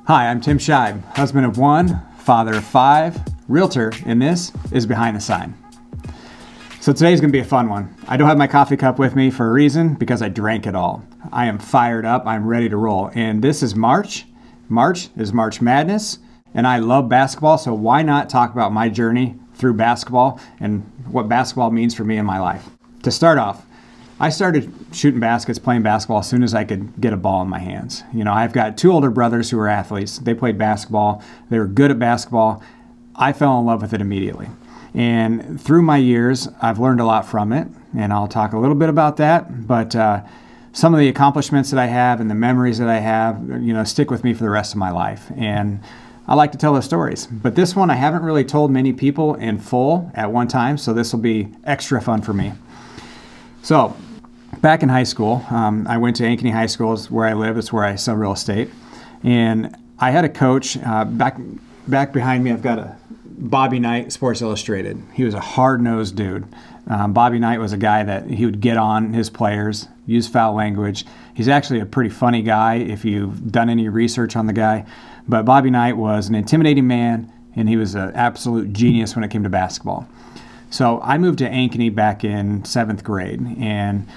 Hi, I'm Tim Scheib, husband of one, father of five, realtor, and this is Behind the Sign. So today's gonna be a fun one. I don't have my coffee cup with me for a reason, because I drank it all. I am fired up, I'm ready to roll. And this is March. March is March Madness, and I love basketball, so why not talk about my journey through basketball and what basketball means for me in my life. To start off, I started shooting baskets, playing basketball as soon as I could get a ball in my hands. You know, I've got two older brothers who are athletes. They played basketball. They were good at basketball. I fell in love with it immediately. And through my years, I've learned a lot from it, and I'll talk a little bit about that. But some of the accomplishments that I have and the memories that I have, stick with me for the rest of my life. And I like to tell those stories. But this one I haven't really told many people in full at one time, so this will be extra fun for me. So, back in high school, I went to Ankeny High School, is where I live. It's where I sell real estate. And I had a coach, back behind me, I've got a Bobby Knight, Sports Illustrated. He was a hard-nosed dude. Bobby Knight was a guy that he would get on his players, use foul language. He's actually a pretty funny guy if you've done any research on the guy. But Bobby Knight was an intimidating man, and he was an absolute genius when it came to basketball. So I moved to Ankeny back in 7th grade, and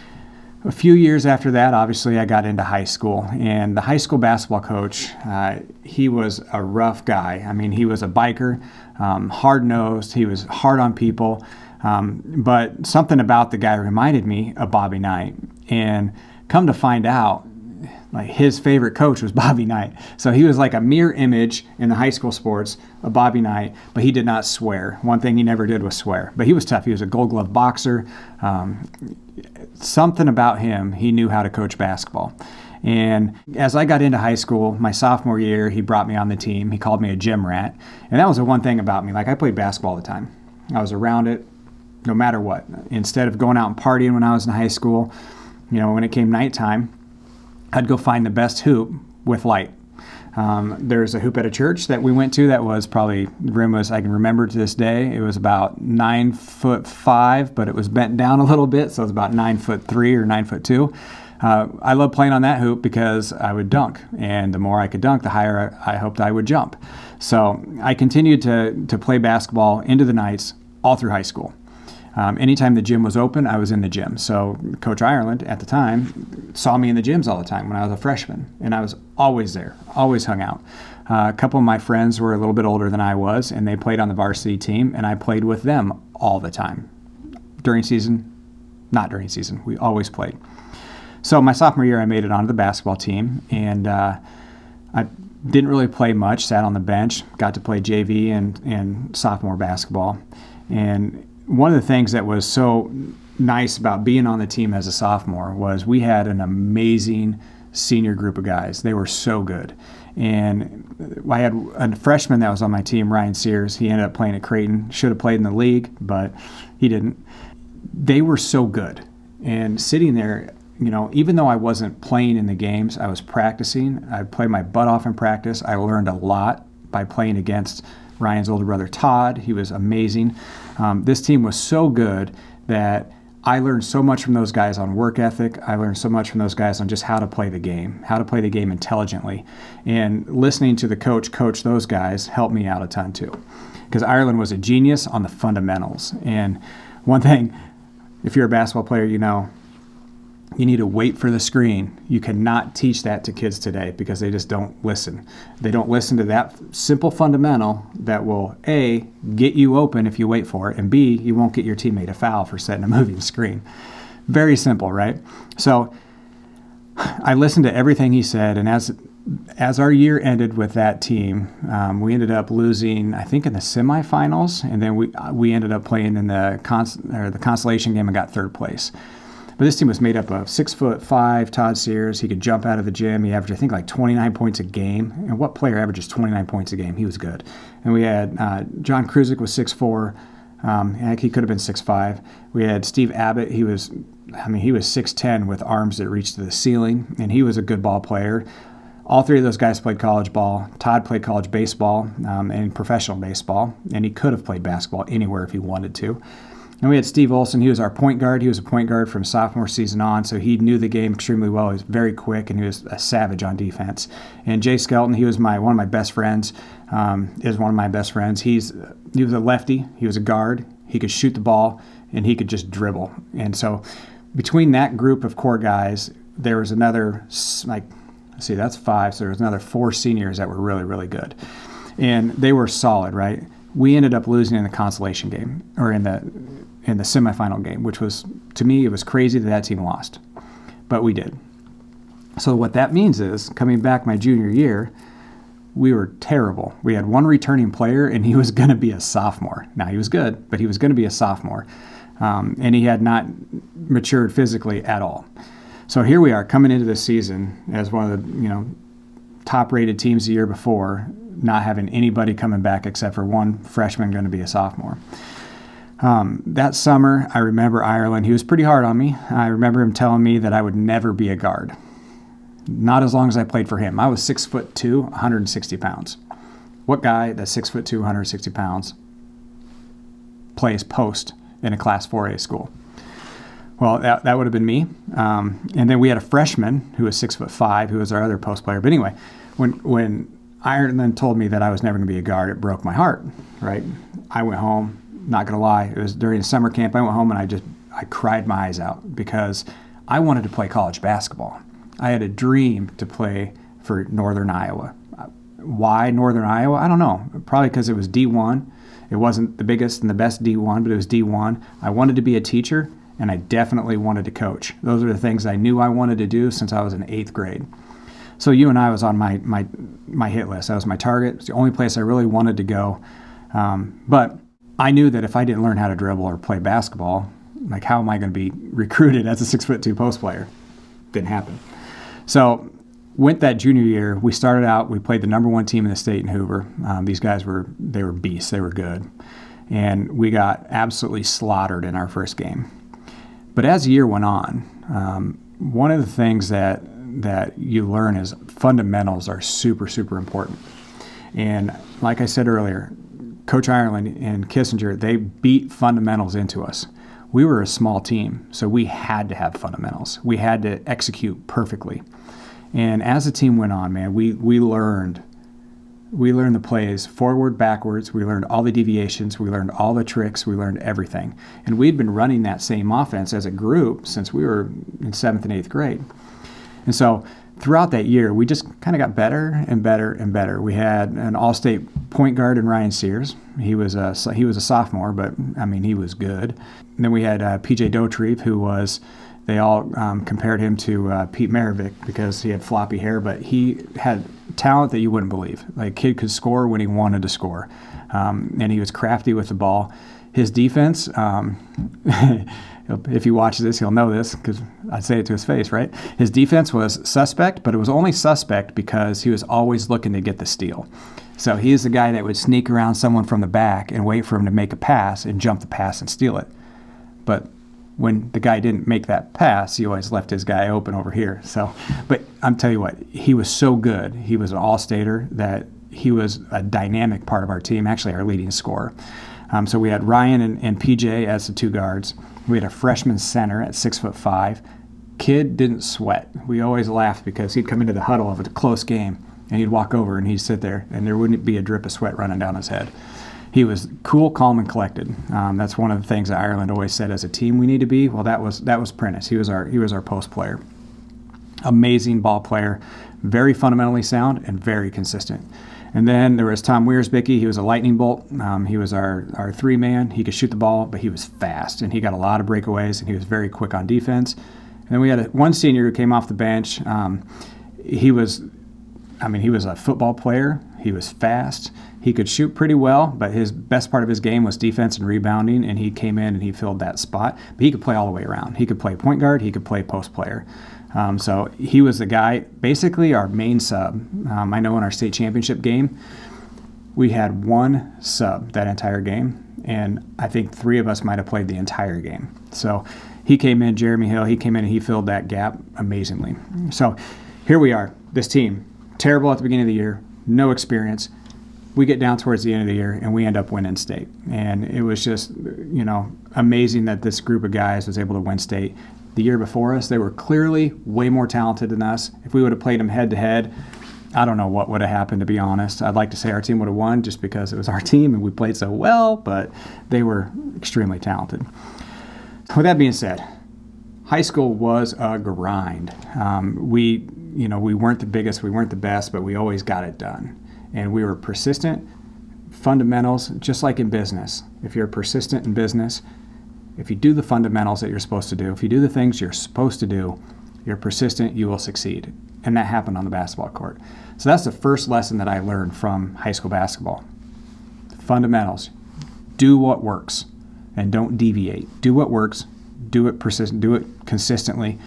a few years after that, obviously, I got into high school. And the high school basketball coach, he was a rough guy. I mean, he was a biker, hard-nosed. He was hard on people. But something about the guy reminded me of Bobby Knight. And come to find out, like, his favorite coach was Bobby Knight. So he was like a mirror image in the high school sports of Bobby Knight, but he did not swear. One thing he never did was swear. But he was tough. He was a Gold Glove boxer. Something about him, he knew how to coach basketball. And as I got into high school, my sophomore year, he brought me on the team. He called me a gym rat. And that was the one thing about me. Like, I played basketball all the time. I was around it no matter what. Instead of going out and partying when I was in high school, when it came nighttime, I'd go find the best hoop with light. There's a hoop at a church that we went to that was probably, the rim was, I can remember to this day, it was about 9'5", but it was bent down a little bit, so it was about 9'3" or 9'2". I loved playing on that hoop because I would dunk, and the more I could dunk, the higher I hoped I would jump. So I continued to play basketball into the nights all through high school. Anytime the gym was open, I was in the gym. So Coach Ireland at the time saw me in the gyms all the time when I was a freshman, and I was always there, always hung out. A couple of my friends were a little bit older than I was, and they played on the varsity team, and I played with them all the time. During season, not during season, we always played. So my sophomore year, I made it onto the basketball team, and I didn't really play much, sat on the bench, got to play JV and sophomore basketball. And one of the things that was so nice about being on the team as a sophomore was we had an amazing senior group of guys. They were so good. And I had a freshman that was on my team, Ryan Sears. He ended up playing at Creighton. Should have played in the league, but he didn't. They were so good. And sitting there, even though I wasn't playing in the games, I was practicing. I played my butt off in practice. I learned a lot by playing against Ryan's older brother, Todd. He was amazing. This team was so good that I learned so much from those guys on work ethic. I learned so much from those guys on just how to play the game intelligently. And listening to the coach those guys helped me out a ton too. Because Ireland was a genius on the fundamentals. And one thing, if you're a basketball player, you need to wait for the screen. You cannot teach that to kids today because they just don't listen. They don't listen to that simple fundamental that will, A, get you open if you wait for it, and B, you won't get your teammate a foul for setting a moving screen. Very simple, right? So I listened to everything he said, and as our year ended with that team, we ended up losing, I think, in the semifinals, and then we ended up playing in the consolation game and got third place. But this team was made up of 6'5" Todd Sears. He could jump out of the gym. He averaged, I think, like 29 points a game. And what player averages 29 points a game? He was good. And we had John Kruzik was 6'4". He could have been 6'5". We had Steve Abbott. He was 6'10" with arms that reached to the ceiling, and he was a good ball player. All three of those guys played college ball. Todd played college baseball and professional baseball, and he could have played basketball anywhere if he wanted to. And we had Steve Olson. He was our point guard. He was a point guard from sophomore season on, so he knew the game extremely well. He was very quick, and he was a savage on defense. And Jay Skelton, he was one of my best friends. Is one of my best friends. He was a lefty. He was a guard. He could shoot the ball, and he could just dribble. And so between that group of core guys, there was another, that's 5, so there was another 4 seniors that were really, really good. And they were solid, right? We ended up losing in the consolation game, or in the semifinal game, which was, to me, it was crazy that team lost. But we did. So what that means is, coming back my junior year, we were terrible. We had one returning player, and he was going to be a sophomore. Now, he was good, but he was going to be a sophomore. And he had not matured physically at all. So here we are coming into this season as one of the top-rated teams the year before, not having anybody coming back except for one freshman going to be a sophomore. That summer, I remember Ireland. He was pretty hard on me. I remember him telling me that I would never be a guard. Not as long as I played for him. I was 6'2", 160 pounds. What guy that's 6'2", 160 pounds plays post in a Class 4A school? Well, that would have been me. And then we had a freshman who was 6'5", who was our other post player. But anyway, when Ireland told me that I was never going to be a guard, it broke my heart, right? I went home, not going to lie. It was during summer camp. I went home and I cried my eyes out because I wanted to play college basketball. I had a dream to play for Northern Iowa. Why Northern Iowa? I don't know. Probably because it was D1. It wasn't the biggest and the best D1, but it was D1. I wanted to be a teacher, and I definitely wanted to coach. Those are the things I knew I wanted to do since I was in 8th grade. So UNI was on my hit list. That was my target. It's the only place I really wanted to go. But I knew that if I didn't learn how to dribble or play basketball, like, how am I going to be recruited as a 6'2" post player? Didn't happen. So went that junior year. We started out, we played the number 1 team in the state in Hoover. These guys were beasts. They were good. And we got absolutely slaughtered in our first game. But as the year went on, one of the things that you learn is fundamentals are super, super important. And like I said earlier, Coach Ireland and Kissinger, they beat fundamentals into us. We were a small team, so we had to have fundamentals. We had to execute perfectly. And as the team went on, man, we learned the plays forward, backwards. We learned all the deviations. We learned all the tricks. We learned everything. And we'd been running that same offense as a group since we were in 7th and 8th grade. And so throughout that year, we just kind of got better and better and better. We had an all-state point guard in Ryan Sears. He was a sophomore, but, I mean, he was good. And then we had P.J. Dotrieve, who was, they all compared him to Pete Maravich because he had floppy hair, but he had talent that you wouldn't believe. Like, kid could score when he wanted to score, and he was crafty with the ball. His defense, if he watches this, he'll know this because I say it to his face, right? His defense was suspect, but it was only suspect because he was always looking to get the steal. So he's the guy that would sneak around someone from the back and wait for him to make a pass and jump the pass and steal it. But when the guy didn't make that pass, he always left his guy open over here. So, but I'm telling you what, he was so good. He was an all-stater that he was a dynamic part of our team, actually our leading scorer. So we had Ryan and PJ as the 2 guards. We had a freshman center at 6'5". Kid didn't sweat. We always laughed because he'd come into the huddle of a close game and he'd walk over and he'd sit there and there wouldn't be a drip of sweat running down his head. He was cool, calm, and collected. That's one of the things that Ireland always said as a team we need to be. Well, that was Prentice. He was our post player. Amazing ball player, very fundamentally sound and very consistent. And then there was Tom Wiersbicky. He was a lightning bolt. He was our 3-man. He could shoot the ball, but he was fast, and he got a lot of breakaways, and he was very quick on defense. And then we had one senior who came off the bench. He was a football player. He was fast. He could shoot pretty well, but his best part of his game was defense and rebounding, and he came in and he filled that spot. But he could play all the way around. He could play point guard. He could play post player. So he was the guy, basically our main sub. I know in our state championship game, we had one sub that entire game, and I think 3 of us might have played the entire game. So he came in, Jeremy Hill, he came in and he filled that gap amazingly. So here we are, this team, terrible at the beginning of the year, no experience. we get down towards the end of the year and we end up winning state. And it was just, amazing that this group of guys was able to win state. The year before us, they were clearly way more talented than us. If we would have played them head to head, I don't know what would have happened, to be honest. I'd like to say our team would have won just because it was our team and we played so well, but they were extremely talented. With that being said, high school was a grind. We weren't the biggest, we weren't the best, but we always got it done. And we were persistent. Fundamentals, just like in business. If you're persistent in business, if you do the fundamentals that you're supposed to do, if you do the things you're supposed to do, you're persistent, you will succeed. And that happened on the basketball court. So that's the first lesson that I learned from high school basketball. Fundamentals. Do what works and don't deviate. Do what works, do it persistent, do it consistently.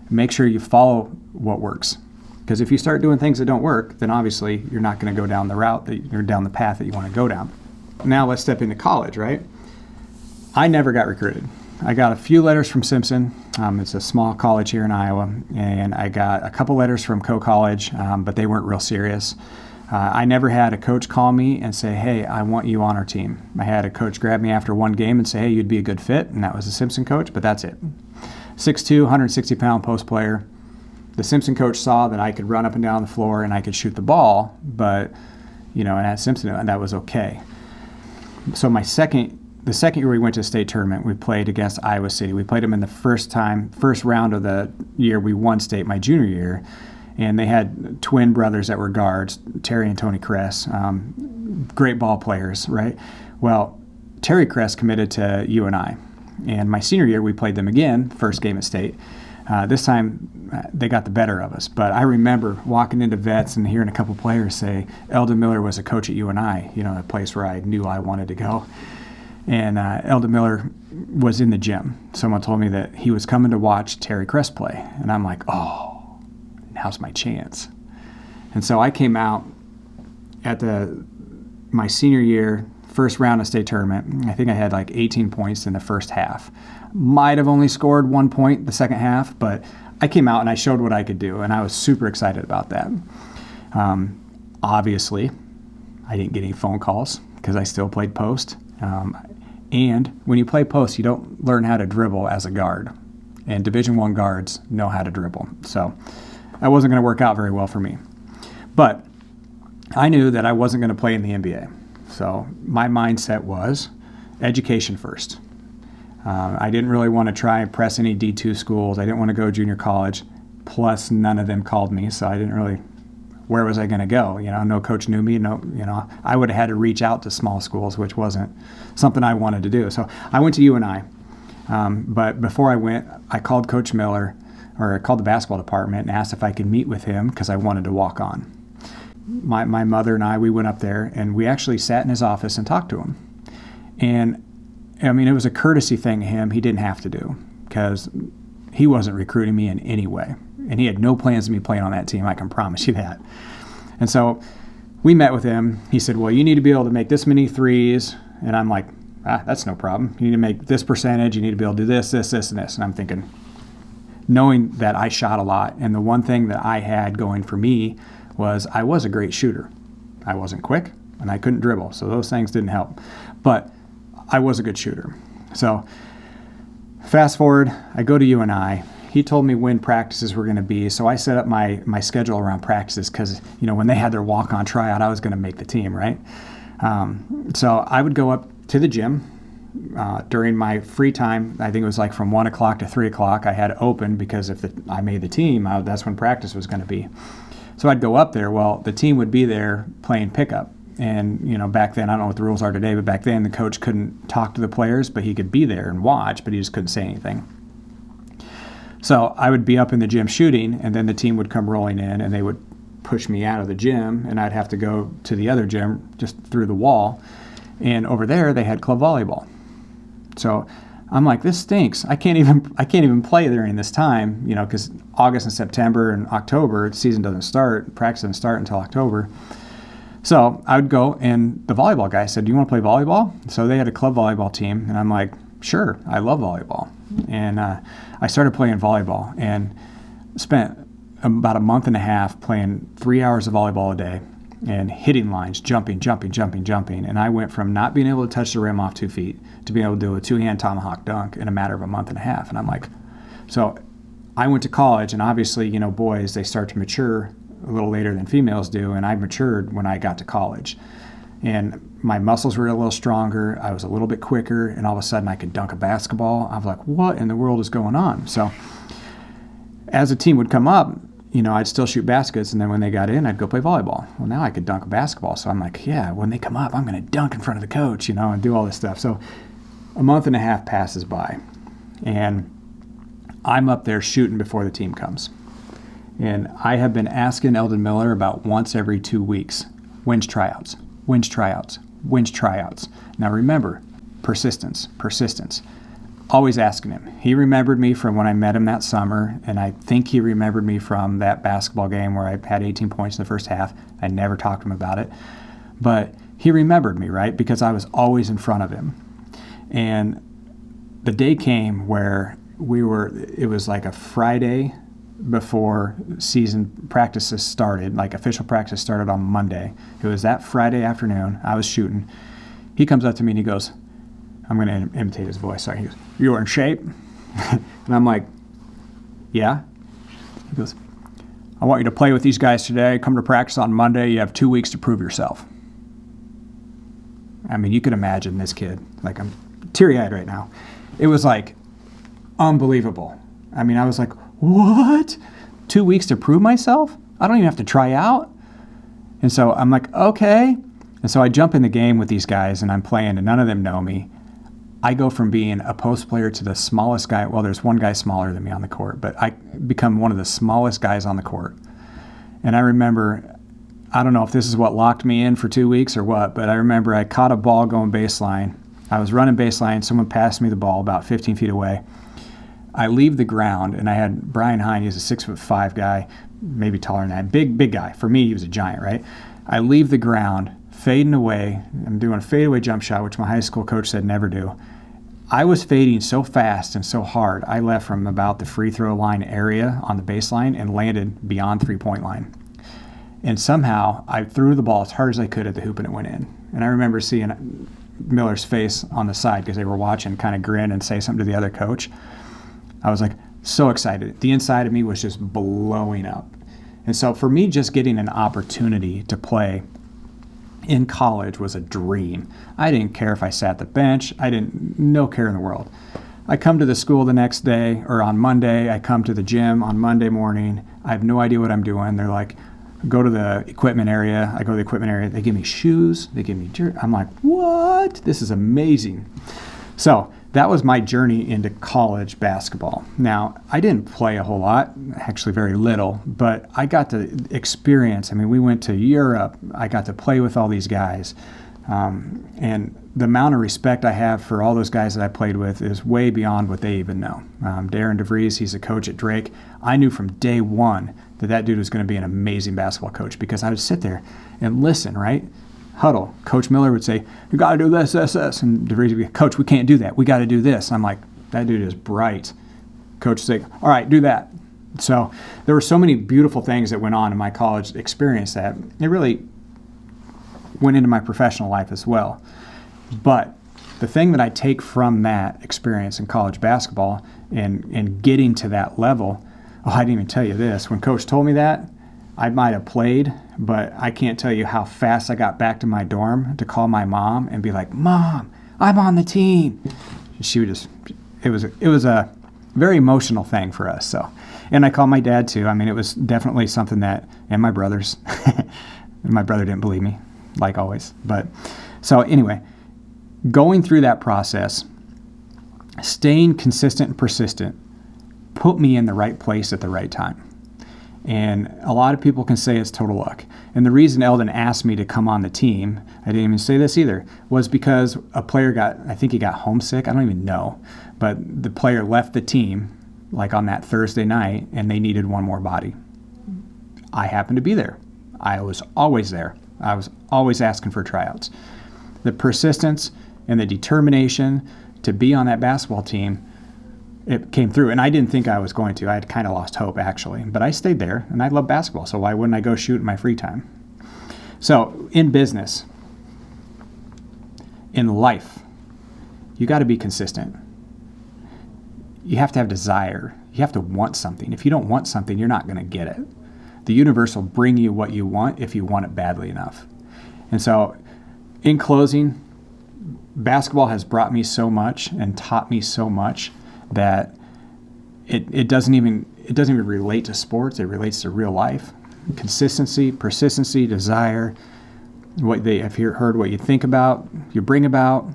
Make sure you follow what works. Because if you start doing things that don't work, then obviously you're not going to go down the route down the path that you want to go down. Now let's step into college, right? I never got recruited. I got a few letters from Simpson. It's a small college here in Iowa, and I got a couple letters from Coe College, but they weren't real serious. I never had a coach call me and say, hey, I want you on our team. I had a coach grab me after one game and say, hey, you'd be a good fit, and that was the Simpson coach, but that's it. 6'2", 160-pound post player. The Simpson coach saw that I could run up and down the floor and I could shoot the ball, but, and at Simpson, that was okay. So the second year we went to a state tournament, we played against Iowa City. We played them in the first round of the year we won state, my junior year, and they had twin brothers that were guards, Terry and Tony Kress, great ball players, right? Well, Terry Kress committed to UNI, and my senior year we played them again, first game at state. This time they got the better of us, but I remember walking into vets and hearing a couple players say Eldon Miller was a coach at UNI, a place where I knew I wanted to go. And Eldon Miller was in the gym. Someone told me that he was coming to watch Terry Kress play. And I'm like, oh, now's my chance. And so I came out at my senior year, first round of state tournament. I think I had like 18 points in the first half. Might have only scored 1 point the second half, but I came out and I showed what I could do, and I was super excited about that. Obviously, I didn't get any phone calls because I still played post. And when you play post, you don't learn how to dribble as a guard. And Division I guards know how to dribble. So that wasn't going to work out very well for me. But I knew that I wasn't going to play in the NBA. So my mindset was education first. I didn't really want to try and press any D2 schools. I didn't want to go junior college. Plus, none of them called me, so I didn't really. Where was I going to go? No coach knew me. I would have had to reach out to small schools, which wasn't something I wanted to do. So I went to UNI. But before I went, I called Coach Miller, or I called the basketball department and asked if I could meet with him because I wanted to walk on. My mother and we went up there, and we actually sat in his office and talked to him. And, it was a courtesy thing to him he didn't have to do because he wasn't recruiting me in any way. And he had no plans of me playing on that team, I can promise you that. And so we met with him. He said, well, you need to be able to make this many threes. And I'm like, that's no problem. You need to make this percentage. You need to be able to do this, this, this, and this. And I'm thinking, knowing that I shot a lot, and the one thing that I had going for me was I was a great shooter. I wasn't quick, and I couldn't dribble. So those things didn't help. But I was a good shooter. So fast forward, I go to UNI. He told me when practices were going to be, so I set up my schedule around practices because, when they had their walk-on tryout, I was going to make the team, right? So I would go up to the gym during my free time. I think it was like from 1 o'clock to 3 o'clock. I had open because if I made the team, that's when practice was going to be. So I'd go up there. Well, the team would be there playing pickup. And, back then, I don't know what the rules are today, but back then the coach couldn't talk to the players, but he could be there and watch, but he just couldn't say anything. So I would be up in the gym shooting, and then the team would come rolling in, and they would push me out of the gym, and I'd have to go to the other gym just through the wall. And over there, they had club volleyball. So I'm like, this stinks. I can't even play during this time, because August and September and October, the season doesn't start, practice doesn't start until October. So I would go, and the volleyball guy said, do you want to play volleyball? So they had a club volleyball team, and I'm like, sure, I love volleyball. And I started playing volleyball and spent about a month and a half playing 3 hours of volleyball a day. and hitting lines, jumping. And I went from not being able to touch the rim off 2 feet to being able to do a 2-hand tomahawk dunk in a matter of a month and a half. And I'm like, so I went to college, and obviously, boys, they start to mature a little later than females do, and I matured when I got to college. And my muscles were a little stronger, I was a little bit quicker, and all of a sudden I could dunk a basketball. I was like, what in the world is going on? So as a team would come up, I'd still shoot baskets, and then when they got in, I'd go play volleyball. Well, now I could dunk a basketball, so I'm like, yeah, when they come up, I'm going to dunk in front of the coach, and do all this stuff. So a month and a half passes by, and I'm up there shooting before the team comes. And I have been asking Eldon Miller about once every 2 weeks, when's tryouts? Now remember, persistence. Always asking him. He remembered me from when I met him that summer, and I think he remembered me from that basketball game where I had 18 points in the first half. I never talked to him about it. But he remembered me, right? Because I was always in front of him. And the day came where it was like a Friday before season practices started, like official practice started on Monday. It was that Friday afternoon. I was shooting. He comes up to me and he goes, I'm going to imitate his voice. Sorry. He goes, "You are in shape?" And I'm like, "Yeah." He goes, "I want you to play with these guys today. Come to practice on Monday. You have 2 weeks to prove yourself." I mean, you can imagine this kid. Like, I'm teary-eyed right now. It was like unbelievable. I mean, I was like, what? 2 weeks to prove myself? I don't even have to try out? And so I'm like, okay. And so I jump in the game with these guys, and I'm playing, and none of them know me. I go from being a post player to the smallest guy. Well, there's one guy smaller than me on the court, but I become one of the smallest guys on the court. And I remember, I don't know if this is what locked me in for 2 weeks or what, but I remember I caught a ball going baseline. I was running baseline. Someone passed me the ball about 15 feet away. I leave the ground, and I had Brian Hine. He's a 6'5" guy, maybe taller than that. Big guy. For me, he was a giant, right? I leave the ground, fading away. I'm doing a fadeaway jump shot, which my high school coach said never do. I was fading so fast and so hard, I left from about the free throw line area on the baseline and landed beyond three-point line. And somehow, I threw the ball as hard as I could at the hoop, and it went in. And I remember seeing Miller's face on the side because they were watching, kind of grin and say something to the other coach. I was like so excited. The inside of me was just blowing up. And so for me, just getting an opportunity to play in college was a dream. I didn't care if I sat the bench. No care in the world. I come to the school the next day, or on Monday. I come to the gym on Monday morning. I have no idea what I'm doing. They're like, go to the equipment area. I go to the equipment area. They give me shoes. They give me jersey. I'm like, what? This is amazing. So that was my journey into college basketball. Now, I didn't play a whole lot, actually very little, but I got to experience. I mean, we went to Europe. I got to play with all these guys. And the amount of respect I have for all those guys that I played with is way beyond what they even know. Darren DeVries, he's a coach at Drake. I knew from day one that dude was going to be an amazing basketball coach because I would sit there and listen, right? Huddle. Coach Miller would say, "You got to do this. And DeVries would be, "Coach, we can't do that. We got to do this." I'm like, that dude is bright. Coach would say, "All right, do that." So there were so many beautiful things that went on in my college experience that it really went into my professional life as well. But the thing that I take from that experience in college basketball and getting to that level, I didn't even tell you this. When Coach told me that, I might have played, but I can't tell you how fast I got back to my dorm to call my mom and be like, "Mom, I'm on the team." She would just, it was a very emotional thing for us. So, and I called my dad too. I mean, it was definitely something that, and my brothers, my brother didn't believe me, like always. But so anyway, going through that process, staying consistent and persistent, put me in the right place at the right time. And a lot of people can say it's total luck. And the reason Eldon asked me to come on the team, I didn't even say this either, was because a player I think he got homesick. I don't even know. But the player left the team like on that Thursday night, and they needed one more body. I happened to be there. I was always there. I was always asking for tryouts. The persistence and the determination to be on that basketball team, it came through, and I didn't think I was going to. I had kind of lost hope, actually. But I stayed there, and I love basketball, so why wouldn't I go shoot in my free time? So in business, in life, you got to be consistent. You have to have desire. You have to want something. If you don't want something, you're not going to get it. The universe will bring you what you want if you want it badly enough. And so in closing, basketball has brought me so much and taught me so much that it doesn't even relate to sports. It relates to real life. Consistency, persistency, desire, if you heard what you think about, you bring about,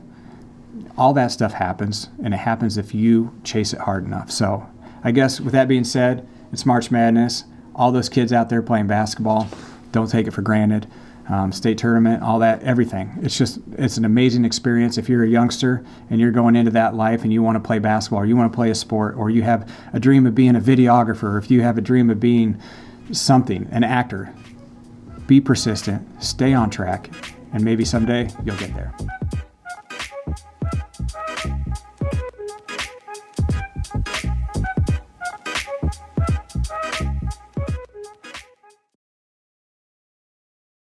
all that stuff happens, and it happens if you chase it hard enough. So I guess with that being said, it's March Madness. All those kids out there playing basketball, don't take it for granted. State tournament, all that, everything. It's an amazing experience. If you're a youngster and you're going into that life and you want to play basketball, or you want to play a sport, or you have a dream of being a videographer, or if you have a dream of being something, an actor, be persistent, stay on track, and maybe someday you'll get there.